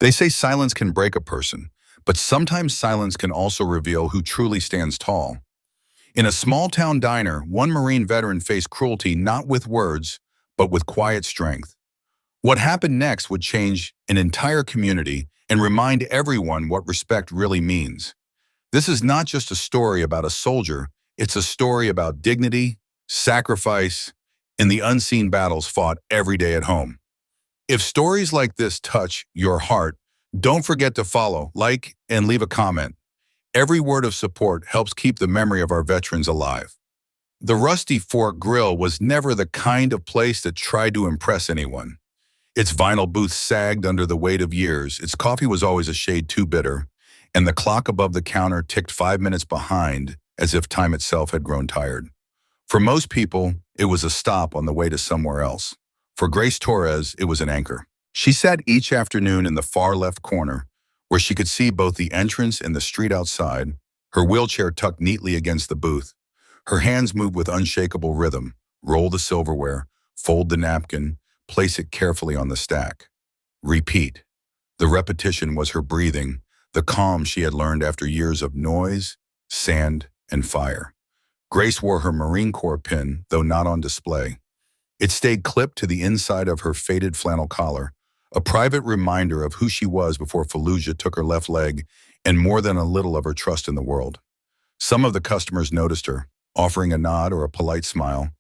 They say silence can break a person, but sometimes silence can also reveal who truly stands tall. In a small-town diner, one Marine veteran faced cruelty not with words, but with quiet strength. What happened next would change an entire community and remind everyone what respect really means. This is not just a story about a soldier, it's a story about dignity, sacrifice, and the unseen battles fought every day at home. If stories like this touch your heart, don't forget to follow, like, and leave a comment. Every word of support helps keep the memory of our veterans alive. The Rusty Fork Grill was never the kind of place that tried to impress anyone. Its vinyl booth sagged under the weight of years, its coffee was always a shade too bitter, and the clock above the counter ticked 5 minutes behind, as if time itself had grown tired. For most people, it was a stop on the way to somewhere else. For Grace Torres, it was an anchor. She sat each afternoon in the far left corner, where she could see both the entrance and the street outside, her wheelchair tucked neatly against the booth. Her hands moved with unshakable rhythm, roll the silverware, fold the napkin, place it carefully on the stack. Repeat. The repetition was her breathing, the calm she had learned after years of noise, sand, and fire. Grace wore her Marine Corps pin, though not on display. It stayed clipped to the inside of her faded flannel collar, a private reminder of who she was before Fallujah took her left leg and more than a little of her trust in the world. Some of the customers noticed her, offering a nod or a polite smile.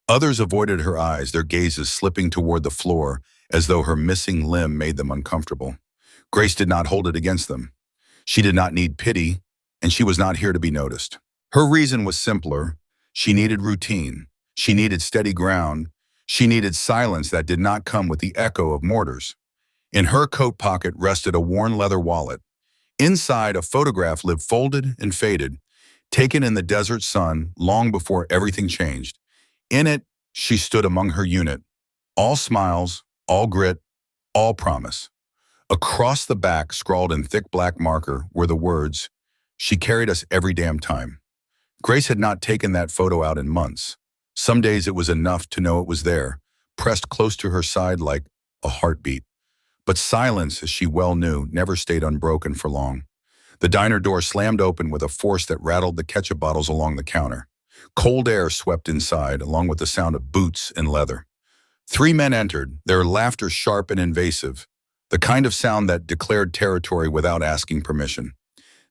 Others avoided her eyes, their gazes slipping toward the floor as though her missing limb made them uncomfortable. Grace did not hold it against them. She did not need pity, and she was not here to be noticed. Her reason was simpler. She needed routine. She needed steady ground. She needed silence that did not come with the echo of mortars. In her coat pocket rested a worn leather wallet. Inside, a photograph lived folded and faded, taken in the desert sun long before everything changed. In it, she stood among her unit. All smiles, all grit, all promise. Across the back, scrawled in thick black marker, were the words, "She carried us every damn time." Grace had not taken that photo out in months. Some days it was enough to know it was there, pressed close to her side like a heartbeat. But silence, as she well knew, never stayed unbroken for long. The diner door slammed open with a force that rattled the ketchup bottles along the counter. Cold air swept inside, along with the sound of boots and leather. 3 men entered, their laughter sharp and invasive, the kind of sound that declared territory without asking permission.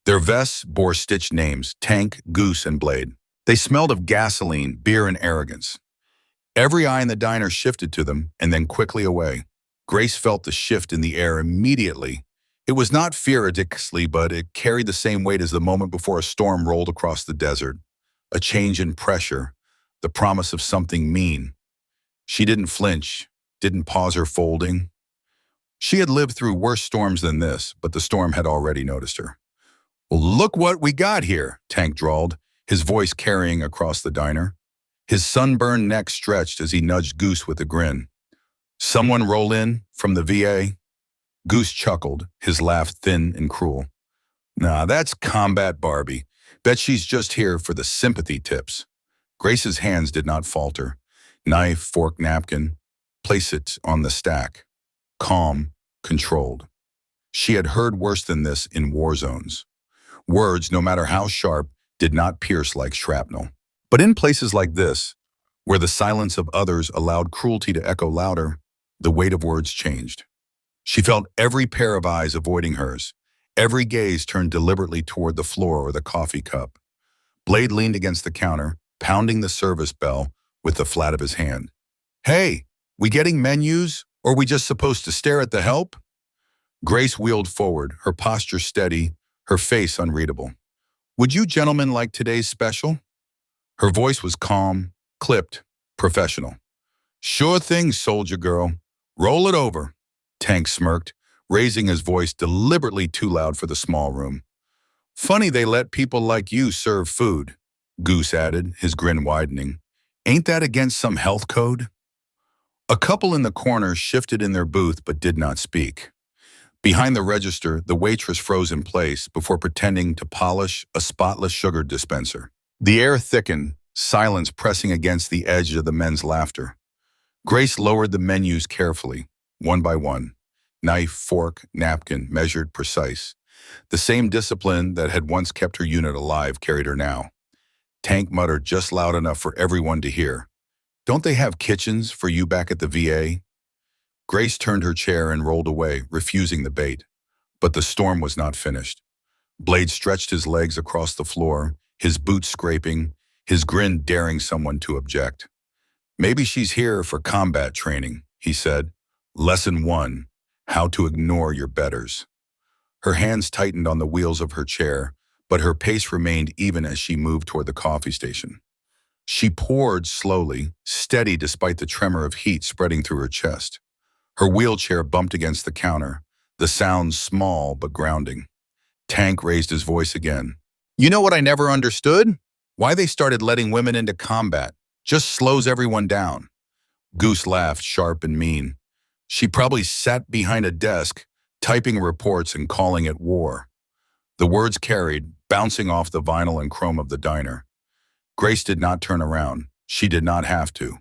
Their vests bore stitched names, Tank, Goose, and Blade. They smelled of gasoline, beer, and arrogance. Every eye in the diner shifted to them and then quickly away. Grace felt the shift in the air immediately. It was not fear ridiculously, but it carried the same weight as the moment before a storm rolled across the desert. A change in pressure, the promise of something mean. She didn't flinch, didn't pause her folding. She had lived through worse storms than this, but the storm had already noticed her. "Well, look what we got here," Tank drawled, his voice carrying across the diner. His sunburned neck stretched as he nudged Goose with a grin. "Someone roll in from the VA?" Goose chuckled, his laugh thin and cruel. "Nah, that's Combat Barbie. Bet she's just here for the sympathy tips." Grace's hands did not falter. Knife, fork, napkin. Place it on the stack. Calm, controlled. She had heard worse than this in war zones. Words, no matter how sharp, did not pierce like shrapnel. But in places like this, where the silence of others allowed cruelty to echo louder, the weight of words changed. She felt every pair of eyes avoiding hers, every gaze turned deliberately toward the floor or the coffee cup. Blade leaned against the counter, pounding the service bell with the flat of his hand. "Hey, we getting menus, or we just supposed to stare at the help?" Grace wheeled forward, her posture steady, her face unreadable. "Would you gentlemen like today's special?" Her voice was calm, clipped, professional. "Sure thing, soldier girl. Roll it over." Tank smirked, raising his voice deliberately too loud for the small room. "Funny they let people like you serve food," Goose added, his grin widening. "Ain't that against some health code?" A couple in the corner shifted in their booth but did not speak. Behind the register, the waitress froze in place before pretending to polish a spotless sugar dispenser. The air thickened, silence pressing against the edge of the men's laughter. Grace lowered the menus carefully, one by one. Knife, fork, napkin, measured, precise. The same discipline that had once kept her unit alive carried her now. Tank muttered just loud enough for everyone to hear. "Don't they have kitchens for you back at the VA?" Grace turned her chair and rolled away, refusing the bait. But the storm was not finished. Blade stretched his legs across the floor, his boots scraping, his grin daring someone to object. "Maybe she's here for combat training," he said. "Lesson 1, how to ignore your betters." Her hands tightened on the wheels of her chair, but her pace remained even as she moved toward the coffee station. She poured slowly, steady despite the tremor of heat spreading through her chest. Her wheelchair bumped against the counter, the sound small but grounding. Tank raised his voice again. "You know what I never understood? Why they started letting women into combat. Just slows everyone down." Goose laughed, sharp and mean. She probably sat behind a desk, typing reports and calling it war. The words carried, bouncing off the vinyl and chrome of the diner. Grace did not turn around. She did not have to.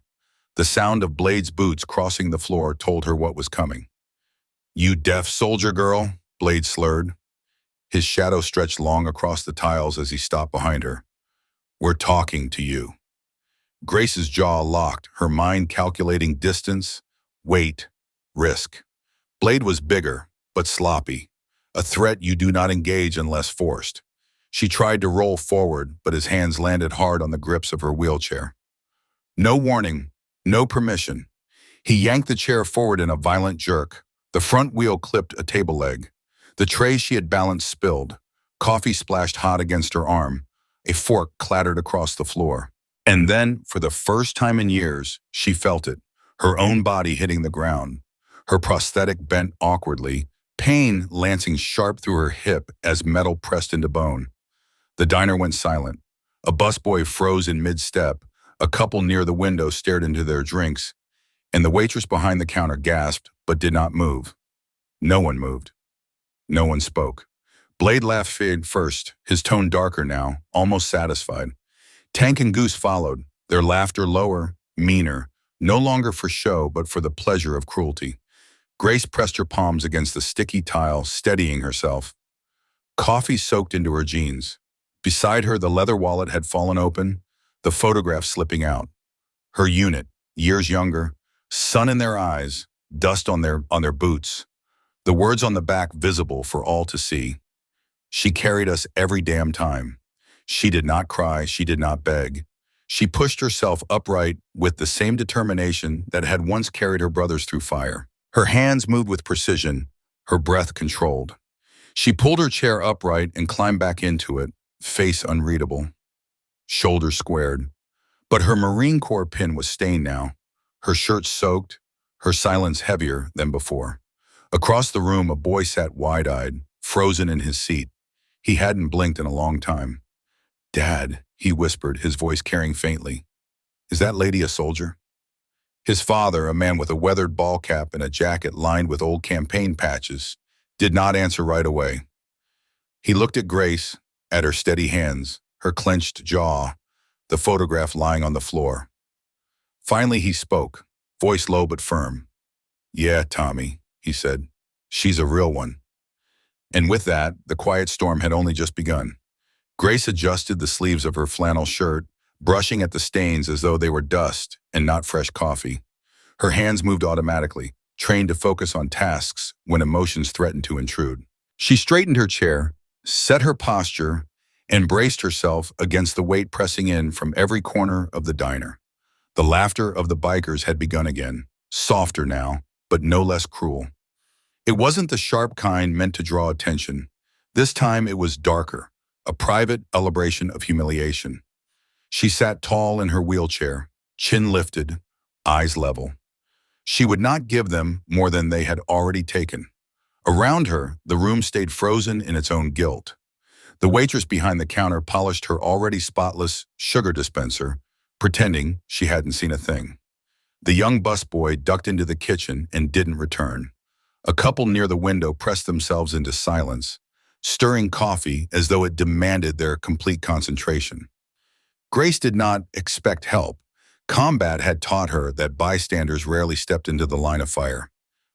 The sound of Blade's boots crossing the floor told her what was coming. "You deaf soldier girl," Blade slurred. His shadow stretched long across the tiles as he stopped behind her. "We're talking to you." Grace's jaw locked, her mind calculating distance, weight, risk. Blade was bigger, but sloppy. A threat you do not engage unless forced. She tried to roll forward, but his hands landed hard on the grips of her wheelchair. No warning, no permission. He yanked the chair forward in a violent jerk. The front wheel clipped a table leg. The tray she had balanced spilled. Coffee splashed hot against her arm. A fork clattered across the floor. And then, for the first time in years, she felt it, her own body hitting the ground. Her prosthetic bent awkwardly, pain lancing sharp through her hip as metal pressed into bone. The diner went silent. A busboy froze in mid-step. A couple near the window stared into their drinks, and the waitress behind the counter gasped but did not move. No one moved. No one spoke. Blade laughed first, his tone darker now, almost satisfied. Tank and Goose followed, their laughter lower, meaner, no longer for show but for the pleasure of cruelty. Grace pressed her palms against the sticky tile, steadying herself. Coffee soaked into her jeans. Beside her, the leather wallet had fallen open, the photograph slipping out. Her unit, years younger, sun in their eyes, dust on their boots. The words on the back visible for all to see. She carried us every damn time. She did not cry, she did not beg. She pushed herself upright with the same determination that had once carried her brothers through fire. Her hands moved with precision, her breath controlled. She pulled her chair upright and climbed back into it, face unreadable, shoulders squared. But her Marine Corps pin was stained now, her shirt soaked, her silence heavier than before. Across the room, a boy sat wide-eyed, frozen in his seat. He hadn't blinked in a long time. "Dad," he whispered, his voice carrying faintly. "Is that lady a soldier?" His father, a man with a weathered ball cap and a jacket lined with old campaign patches, did not answer right away. He looked at Grace, at her steady hands, her clenched jaw, the photograph lying on the floor. Finally he spoke, voice low but firm. "Yeah, Tommy," he said. "She's a real one." And with that, the quiet storm had only just begun. Grace adjusted the sleeves of her flannel shirt, brushing at the stains as though they were dust and not fresh coffee. Her hands moved automatically, trained to focus on tasks when emotions threatened to intrude. She straightened her chair, set her posture, and braced herself against the weight pressing in from every corner of the diner. The laughter of the bikers had begun again, softer now, but no less cruel. It wasn't the sharp kind meant to draw attention. This time it was darker, a private celebration of humiliation. She sat tall in her wheelchair, chin lifted, eyes level. She would not give them more than they had already taken. Around her, the room stayed frozen in its own guilt. The waitress behind the counter polished her already spotless sugar dispenser, pretending she hadn't seen a thing. The young busboy ducked into the kitchen and didn't return. A couple near the window pressed themselves into silence, stirring coffee as though it demanded their complete concentration. Grace did not expect help. Combat had taught her that bystanders rarely stepped into the line of fire.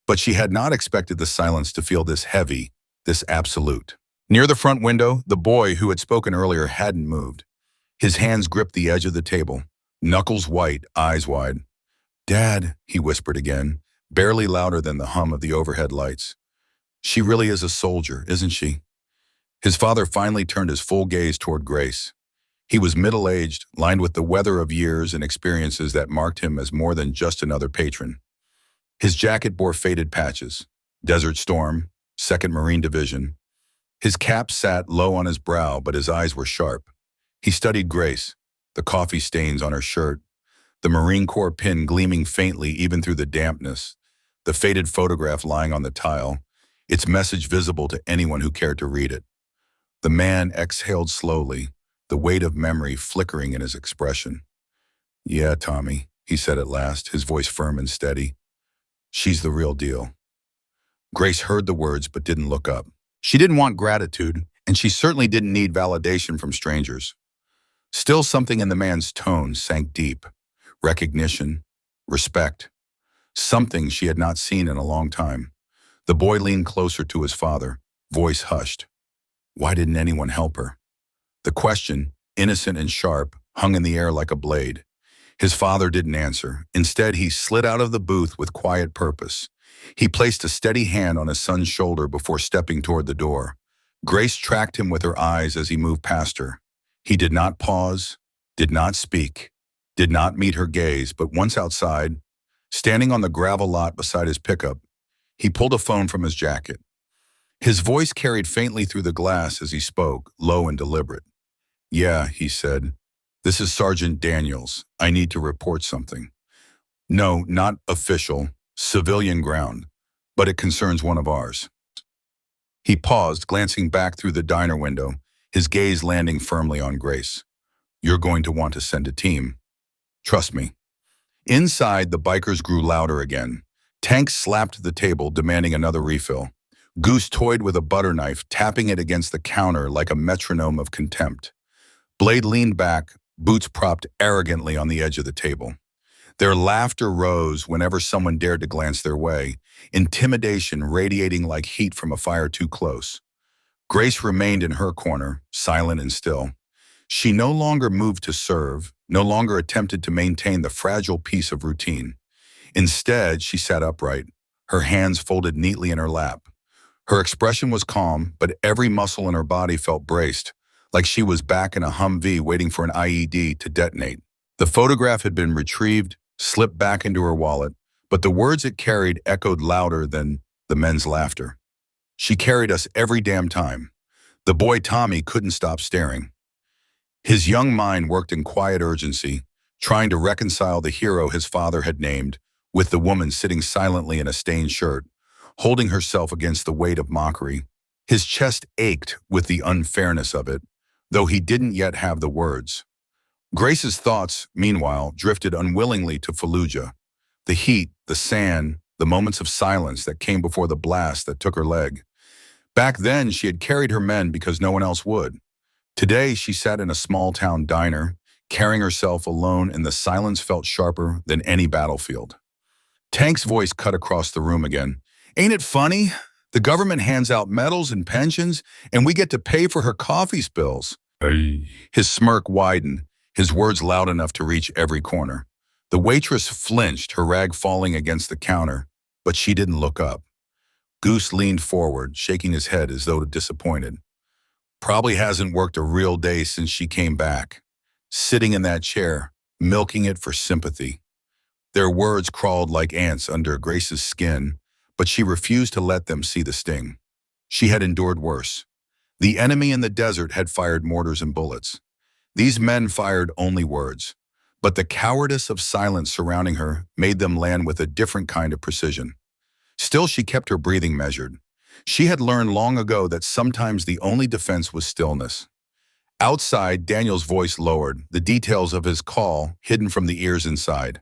But she had not expected the silence to feel this heavy, this absolute. Near the front window, the boy who had spoken earlier hadn't moved. His hands gripped the edge of the table, knuckles white, eyes wide. "Dad," he whispered again, barely louder than the hum of the overhead lights. "She really is a soldier, isn't she?" His father finally turned his full gaze toward Grace. He was middle-aged, lined with the weather of years and experiences that marked him as more than just another patron. His jacket bore faded patches, Desert Storm, 2nd Marine Division. His cap sat low on his brow, but his eyes were sharp. He studied Grace, the coffee stains on her shirt, the Marine Corps pin gleaming faintly even through the dampness, the faded photograph lying on the tile, its message visible to anyone who cared to read it. The man exhaled slowly, the weight of memory flickering in his expression. "Yeah, Tommy," he said at last, his voice firm and steady. "She's the real deal." Grace heard the words but didn't look up. She didn't want gratitude, and she certainly didn't need validation from strangers. Still, something in the man's tone sank deep. Recognition, respect, something she had not seen in a long time. The boy leaned closer to his father, voice hushed. Why didn't anyone help her? The question, innocent and sharp, hung in the air like a blade. His father didn't answer. Instead, he slid out of the booth with quiet purpose. He placed a steady hand on his son's shoulder before stepping toward the door. Grace tracked him with her eyes as he moved past her. He did not pause, did not speak, did not meet her gaze, but once outside, standing on the gravel lot beside his pickup, he pulled a phone from his jacket. His voice carried faintly through the glass as he spoke, low and deliberate. "Yeah," he said. "This is Sergeant Daniels. I need to report something." "No, not official, civilian ground, but it concerns one of ours." He paused, glancing back through the diner window, his gaze landing firmly on Grace. "You're going to want to send a team. Trust me." Inside, the bikers grew louder again. Tank slapped the table, demanding another refill. Goose toyed with a butter knife, tapping it against the counter like a metronome of contempt. Blade leaned back, boots propped arrogantly on the edge of the table. Their laughter rose whenever someone dared to glance their way, intimidation radiating like heat from a fire too close. Grace remained in her corner, silent and still. She no longer moved to serve, no longer attempted to maintain the fragile peace of routine. Instead, she sat upright, her hands folded neatly in her lap. Her expression was calm, but every muscle in her body felt braced, like she was back in a Humvee waiting for an IED to detonate. The photograph had been retrieved, slipped back into her wallet, but the words it carried echoed louder than the men's laughter. "She carried us every damn time." The boy Tommy couldn't stop staring. His young mind worked in quiet urgency, trying to reconcile the hero his father had named with the woman sitting silently in a stained shirt, holding herself against the weight of mockery. His chest ached with the unfairness of it, though he didn't yet have the words. Grace's thoughts, meanwhile, drifted unwillingly to Fallujah. The heat, the sand, the moments of silence that came before the blast that took her leg. Back then, she had carried her men because no one else would. Today, she sat in a small-town diner, carrying herself alone, and the silence felt sharper than any battlefield. Tank's voice cut across the room again. "Ain't it funny? The government hands out medals and pensions, and we get to pay for her coffee spills." Hey. His smirk widened, his words loud enough to reach every corner. The waitress flinched, her rag falling against the counter, but she didn't look up. Goose leaned forward, shaking his head as though disappointed. "Probably hasn't worked a real day since she came back." Sitting in that chair, milking it for sympathy. Their words crawled like ants under Grace's skin, but she refused to let them see the sting. She had endured worse. The enemy in the desert had fired mortars and bullets. These men fired only words, but the cowardice of silence surrounding her made them land with a different kind of precision. Still, she kept her breathing measured. She had learned long ago that sometimes the only defense was stillness. Outside, Daniel's voice lowered, the details of his call hidden from the ears inside.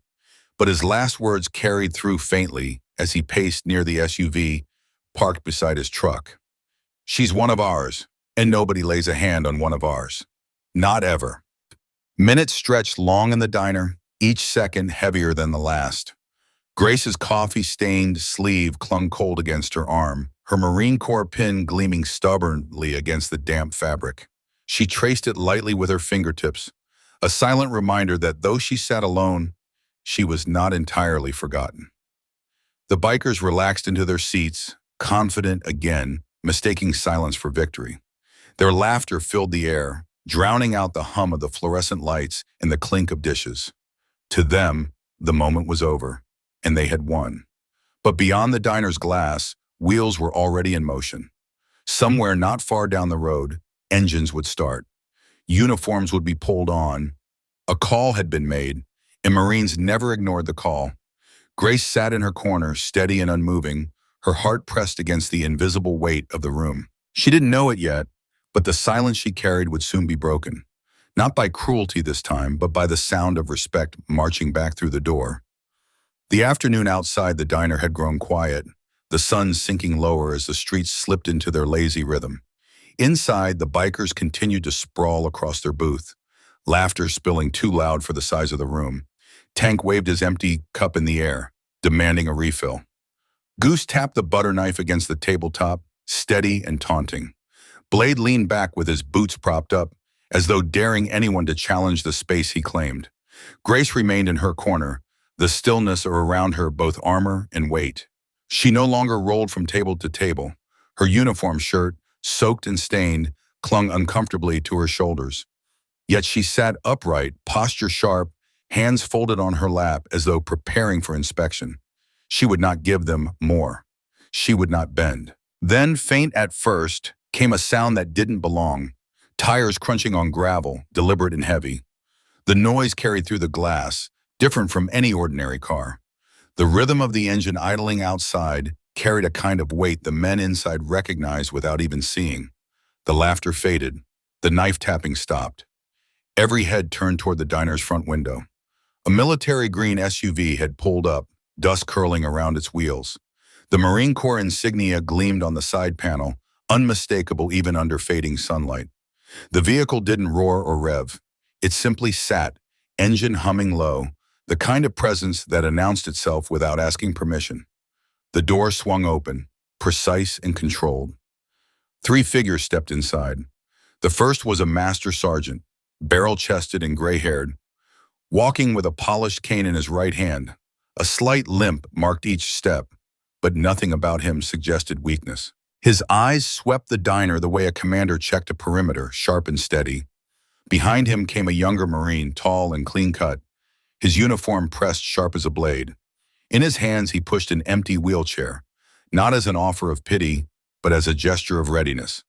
But his last words carried through faintly as he paced near the SUV parked beside his truck. "She's one of ours, and nobody lays a hand on one of ours. Not ever." Minutes stretched long in the diner, each second heavier than the last. Grace's coffee-stained sleeve clung cold against her arm, her Marine Corps pin gleaming stubbornly against the damp fabric. She traced it lightly with her fingertips, a silent reminder that though she sat alone, she was not entirely forgotten. The bikers relaxed into their seats, confident again, mistaking silence for victory. Their laughter filled the air, drowning out the hum of the fluorescent lights and the clink of dishes. To them, the moment was over, and they had won. But beyond the diner's glass, wheels were already in motion. Somewhere not far down the road, engines would start. Uniforms would be pulled on. A call had been made, and Marines never ignored the call. Grace sat in her corner, steady and unmoving, her heart pressed against the invisible weight of the room. She didn't know it yet, but the silence she carried would soon be broken. Not by cruelty this time, but by the sound of respect marching back through the door. The afternoon outside the diner had grown quiet, the sun sinking lower as the streets slipped into their lazy rhythm. Inside, the bikers continued to sprawl across their booth, laughter spilling too loud for the size of the room. Tank waved his empty cup in the air, demanding a refill. Goose tapped the butter knife against the tabletop, steady and taunting. Blade leaned back with his boots propped up, as though daring anyone to challenge the space he claimed. Grace remained in her corner, the stillness around her both armor and weight. She no longer rolled from table to table. Her uniform shirt, soaked and stained, clung uncomfortably to her shoulders. Yet she sat upright, posture sharp, hands folded on her lap as though preparing for inspection. She would not give them more. She would not bend. Then, faint at first, came a sound that didn't belong. Tires crunching on gravel, deliberate and heavy. The noise carried through the glass, different from any ordinary car. The rhythm of the engine idling outside carried a kind of weight the men inside recognized without even seeing. The laughter faded. The knife tapping stopped. Every head turned toward the diner's front window. A military green SUV had pulled up, dust curling around its wheels. The Marine Corps insignia gleamed on the side panel, unmistakable even under fading sunlight. The vehicle didn't roar or rev. It simply sat, engine humming low, the kind of presence that announced itself without asking permission. The door swung open, precise and controlled. 3 figures stepped inside. The first was a master sergeant, barrel-chested and gray-haired, walking with a polished cane in his right hand. A slight limp marked each step, but nothing about him suggested weakness. His eyes swept the diner the way a commander checked a perimeter, sharp and steady. Behind him came a younger Marine, tall and clean-cut, his uniform pressed sharp as a blade. In his hands, he pushed an empty wheelchair, not as an offer of pity, but as a gesture of readiness.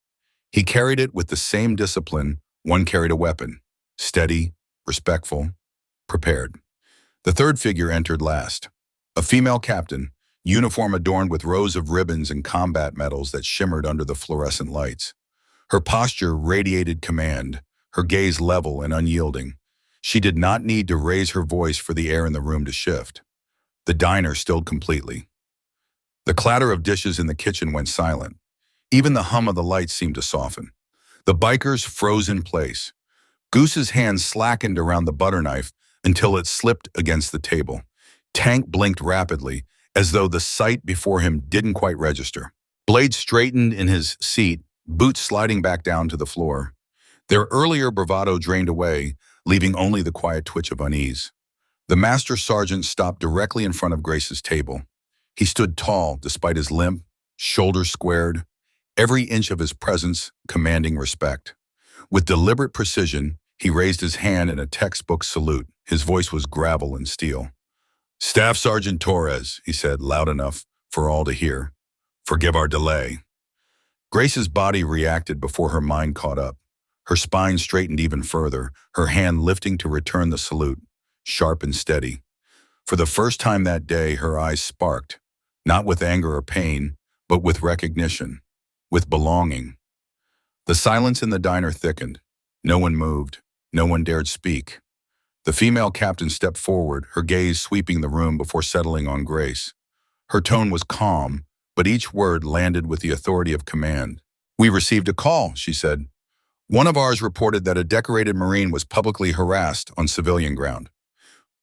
He carried it with the same discipline one carried a weapon, steady, respectful, prepared. The third figure entered last, a female captain, uniform adorned with rows of ribbons and combat medals that shimmered under the fluorescent lights. Her posture radiated command, her gaze level and unyielding. She did not need to raise her voice for the air in the room to shift. The diner stilled completely. The clatter of dishes in the kitchen went silent. Even the hum of the lights seemed to soften. The bikers froze in place. Goose's hand slackened around the butter knife until it slipped against the table. Tank blinked rapidly, as though the sight before him didn't quite register. Blade straightened in his seat, boots sliding back down to the floor. Their earlier bravado drained away, leaving only the quiet twitch of unease. The master sergeant stopped directly in front of Grace's table. He stood tall despite his limp, shoulders squared, every inch of his presence commanding respect. With deliberate precision, he raised his hand in a textbook salute. His voice was gravel and steel. "Staff Sergeant Torres," he said, loud enough for all to hear. "Forgive our delay." Grace's body reacted before her mind caught up. Her spine straightened even further, her hand lifting to return the salute, sharp and steady. For the first time that day, her eyes sparked, not with anger or pain, but with recognition, with belonging. The silence in the diner thickened. No one moved. No one dared speak. The female captain stepped forward, her gaze sweeping the room before settling on Grace. Her tone was calm, but each word landed with the authority of command. "We received a call," she said. "One of ours reported that a decorated Marine was publicly harassed on civilian ground.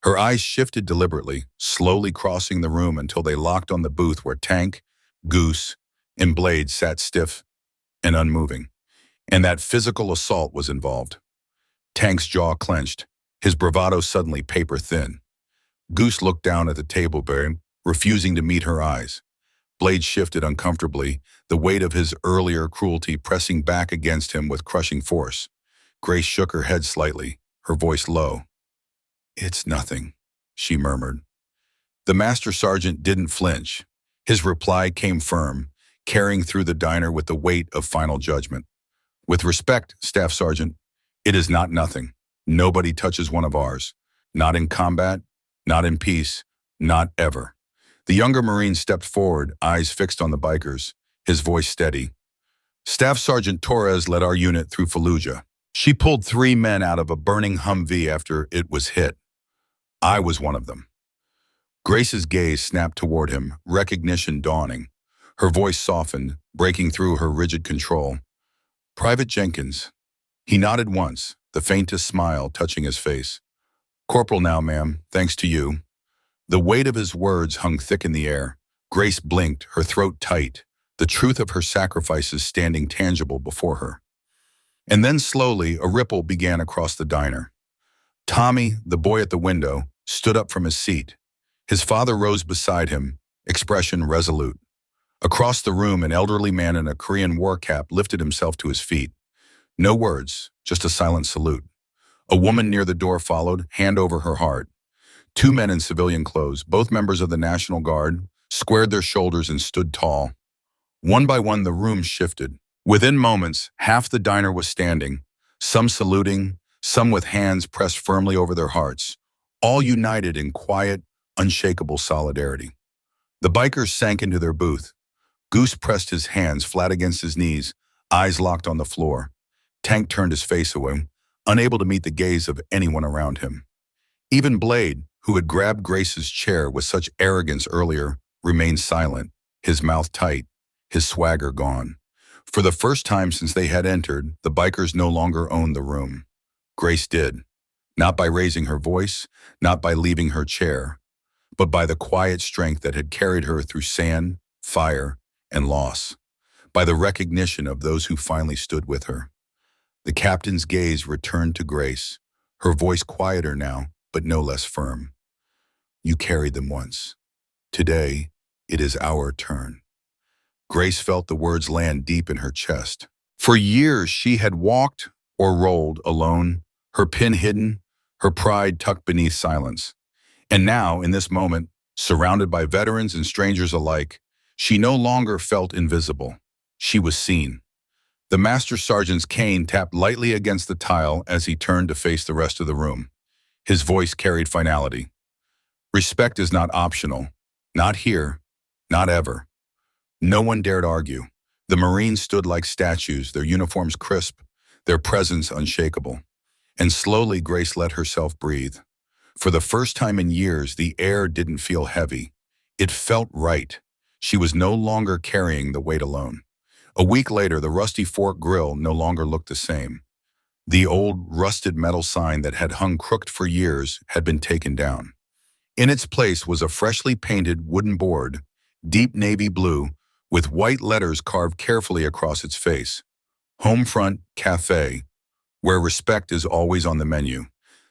Her eyes shifted deliberately, slowly crossing the room until they locked on the booth where Tank, Goose, and Blade sat stiff and unmoving. And that physical assault was involved. Tank's jaw clenched, his bravado suddenly paper-thin. Goose looked down at the table, refusing to meet her eyes. Blade shifted uncomfortably, the weight of his earlier cruelty pressing back against him with crushing force. Grace shook her head slightly, her voice low. "It's nothing," she murmured. The master sergeant didn't flinch. His reply came firm, carrying through the diner with the weight of final judgment. "With respect, Staff Sergeant, it is not nothing. Nobody touches one of ours. Not in combat, not in peace, not ever." The younger Marine stepped forward, eyes fixed on the bikers, his voice steady. "Staff Sergeant Torres led our unit through Fallujah. She pulled 3 men out of a burning Humvee after it was hit. I was one of them." Grace's gaze snapped toward him, recognition dawning. Her voice softened, breaking through her rigid control. "Private Jenkins." He nodded once, the faintest smile touching his face. "Corporal now, ma'am, thanks to you." The weight of his words hung thick in the air. Grace blinked, her throat tight, the truth of her sacrifices standing tangible before her. And then slowly, a ripple began across the diner. Tommy, the boy at the window, stood up from his seat. His father rose beside him, expression resolute. Across the room, an elderly man in a Korean war cap lifted himself to his feet. No words, just a silent salute. A woman near the door followed, hand over her heart. 2 men in civilian clothes, both members of the National Guard, squared their shoulders and stood tall. One by one, the room shifted. Within moments, half the diner was standing, some saluting, some with hands pressed firmly over their hearts, all united in quiet, unshakable solidarity. The bikers sank into their booth. Goose pressed his hands flat against his knees, eyes locked on the floor. Tank turned his face away, unable to meet the gaze of anyone around him. Even Blade, who had grabbed Grace's chair with such arrogance earlier, remained silent, his mouth tight, his swagger gone. For the first time since they had entered, the bikers no longer owned the room. Grace did. Not by raising her voice, not by leaving her chair, but by the quiet strength that had carried her through sand, fire, and loss. By the recognition of those who finally stood with her. The captain's gaze returned to Grace, her voice quieter now, but no less firm. "You carried them once. Today, it is our turn." Grace felt the words land deep in her chest. For years, she had walked or rolled alone, her pin hidden, her pride tucked beneath silence. And now, in this moment, surrounded by veterans and strangers alike, she no longer felt invisible. She was seen. The master sergeant's cane tapped lightly against the tile as he turned to face the rest of the room. His voice carried finality. "Respect is not optional. Not here. Not ever." No one dared argue. The Marines stood like statues, their uniforms crisp, their presence unshakable. And slowly Grace let herself breathe. For the first time in years, the air didn't feel heavy. It felt right. She was no longer carrying the weight alone. A week later, the rusty fork grill no longer looked the same. The old, rusted metal sign that had hung crooked for years had been taken down. In its place was a freshly painted wooden board, deep navy blue, with white letters carved carefully across its face. Homefront Cafe, where respect is always on the menu.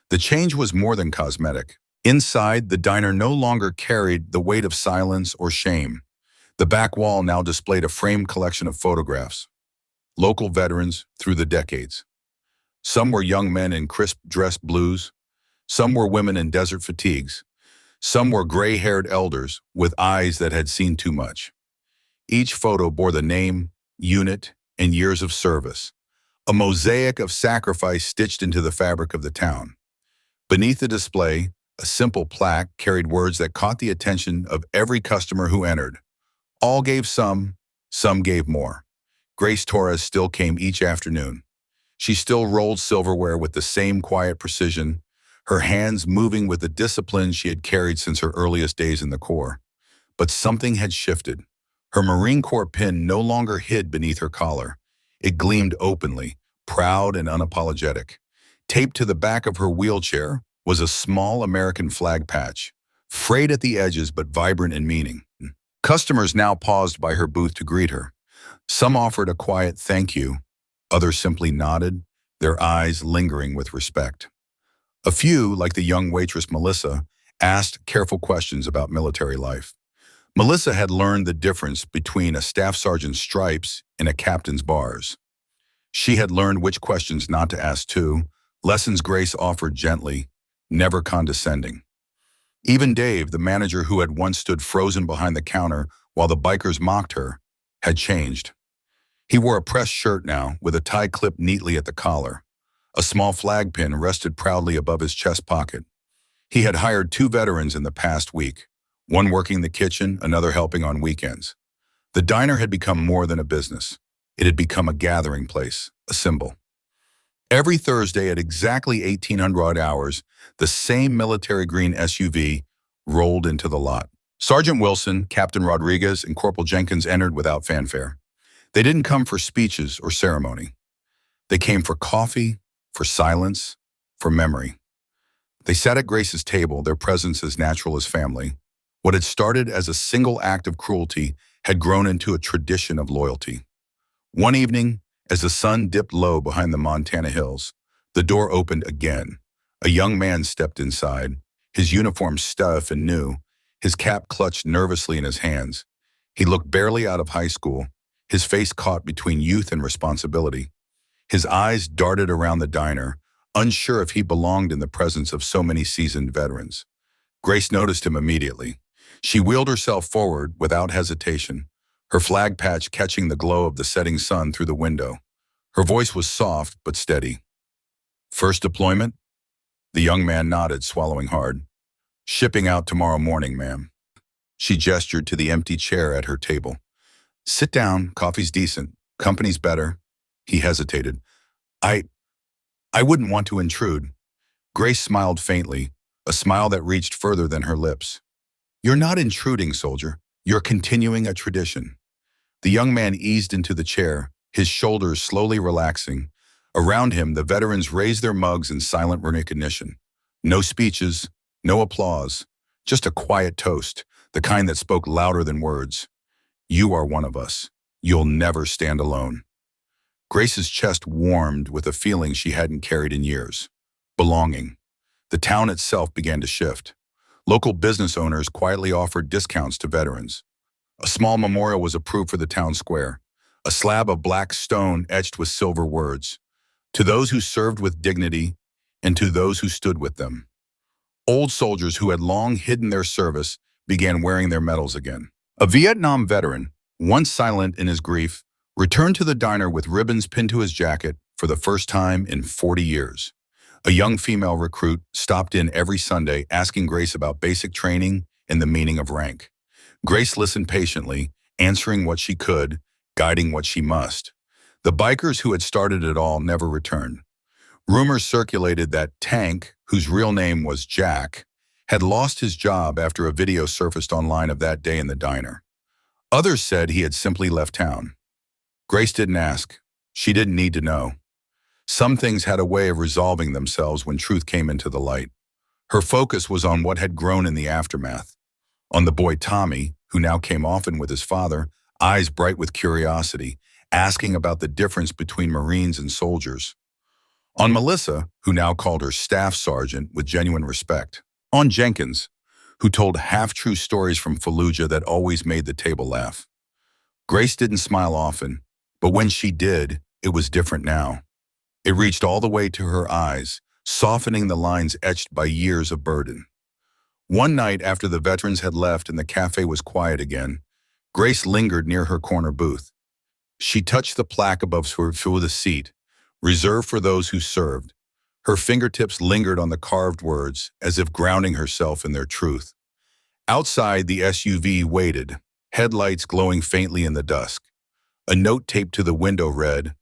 The change was more than cosmetic. Inside, the diner no longer carried the weight of silence or shame. The back wall now displayed a framed collection of photographs. Local veterans through the decades. Some were young men in crisp dress blues. Some were women in desert fatigues. Some were gray-haired elders with eyes that had seen too much. Each photo bore the name, unit, and years of service, a mosaic of sacrifice stitched into the fabric of the town. Beneath the display, a simple plaque carried words that caught the attention of every customer who entered. All gave some gave more. Grace Torres still came each afternoon. She still rolled silverware with the same quiet precision, her hands moving with the discipline she had carried since her earliest days in the Corps. But something had shifted. Her Marine Corps pin no longer hid beneath her collar. It gleamed openly, proud and unapologetic. Taped to the back of her wheelchair was a small American flag patch, frayed at the edges but vibrant in meaning. Customers now paused by her booth to greet her. Some offered a quiet thank you, others simply nodded, their eyes lingering with respect. A few, like the young waitress Melissa, asked careful questions about military life. Melissa had learned the difference between a staff sergeant's stripes and a captain's bars. She had learned which questions not to ask too, lessons Grace offered gently, never condescending. Even Dave, the manager who had once stood frozen behind the counter while the bikers mocked her, had changed. He wore a pressed shirt now, with a tie clipped neatly at the collar. A small flag pin rested proudly above his chest pocket. He had hired 2 veterans in the past week, one working the kitchen, another helping on weekends. The diner had become more than a business. It had become a gathering place, a symbol. Every Thursday at exactly 1800 hours, the same military green SUV rolled into the lot. Sergeant Wilson, Captain Rodriguez, and Corporal Jenkins entered without fanfare. They didn't come for speeches or ceremony. They came for coffee, for silence, for memory. They sat at Grace's table, their presence as natural as family. What had started as a single act of cruelty had grown into a tradition of loyalty. One evening, as the sun dipped low behind the Montana hills, the door opened again. A young man stepped inside, his uniform stiff and new, his cap clutched nervously in his hands. He looked barely out of high school, his face caught between youth and responsibility. His eyes darted around the diner, unsure if he belonged in the presence of so many seasoned veterans. Grace noticed him immediately. She wheeled herself forward without hesitation, her flag patch catching the glow of the setting sun through the window. Her voice was soft but steady. "First deployment?" The young man nodded, swallowing hard. "Shipping out tomorrow morning, ma'am." She gestured to the empty chair at her table. "Sit down, coffee's decent, company's better." He hesitated. I wouldn't want to intrude." Grace smiled faintly, a smile that reached further than her lips. "You're not intruding, soldier. You're continuing a tradition." The young man eased into the chair, his shoulders slowly relaxing. Around him, the veterans raised their mugs in silent recognition. No speeches, no applause, just a quiet toast, the kind that spoke louder than words. "You are one of us. You'll never stand alone." Grace's chest warmed with a feeling she hadn't carried in years. Belonging. The town itself began to shift. Local business owners quietly offered discounts to veterans. A small memorial was approved for the town square, a slab of black stone etched with silver words, "To those who served with dignity, and to those who stood with them." Old soldiers who had long hidden their service began wearing their medals again. A Vietnam veteran, once silent in his grief, returned to the diner with ribbons pinned to his jacket for the first time in 40 years. A young female recruit stopped in every Sunday asking Grace about basic training and the meaning of rank. Grace listened patiently, answering what she could, guiding what she must. The bikers who had started it all never returned. Rumors circulated that Tank, whose real name was Jack, had lost his job after a video surfaced online of that day in the diner. Others said he had simply left town. Grace didn't ask. She didn't need to know. Some things had a way of resolving themselves when truth came into the light. Her focus was on what had grown in the aftermath. On the boy Tommy, who now came often with his father, eyes bright with curiosity, asking about the difference between Marines and soldiers. On Melissa, who now called her staff sergeant with genuine respect. On Jenkins, who told half-true stories from Fallujah that always made the table laugh. Grace didn't smile often, but when she did, it was different now. It reached all the way to her eyes, softening the lines etched by years of burden. One night after the veterans had left and the cafe was quiet again, Grace lingered near her corner booth. She touched the plaque above her for the seat, reserved for those who served. Her fingertips lingered on the carved words, as if grounding herself in their truth. Outside, the SUV waited, headlights glowing faintly in the dusk. A note taped to the window read,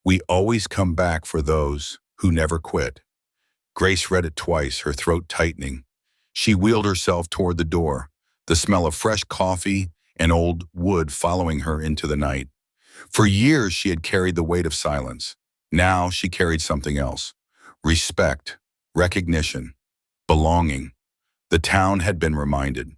"We always come back for those who never quit." Grace read it twice, her throat tightening. She wheeled herself toward the door, the smell of fresh coffee and old wood following her into the night. For years, she had carried the weight of silence. Now she carried something else. Respect, recognition. belonging. The town had been reminded.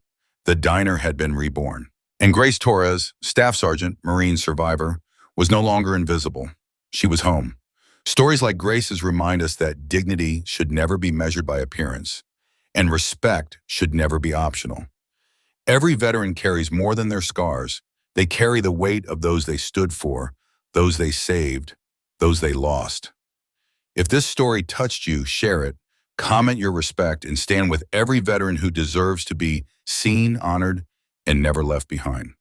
The diner had been reborn. And Grace Torres, Staff Sergeant, Marine survivor, was no longer invisible. She was home. Stories like Grace's remind us that dignity should never be measured by appearance, and respect should never be optional. Every veteran carries more than their scars. They carry the weight of those they stood for, those they saved, those they lost. If this story touched you, share it, comment your respect, and stand with every veteran who deserves to be seen, honored, and never left behind.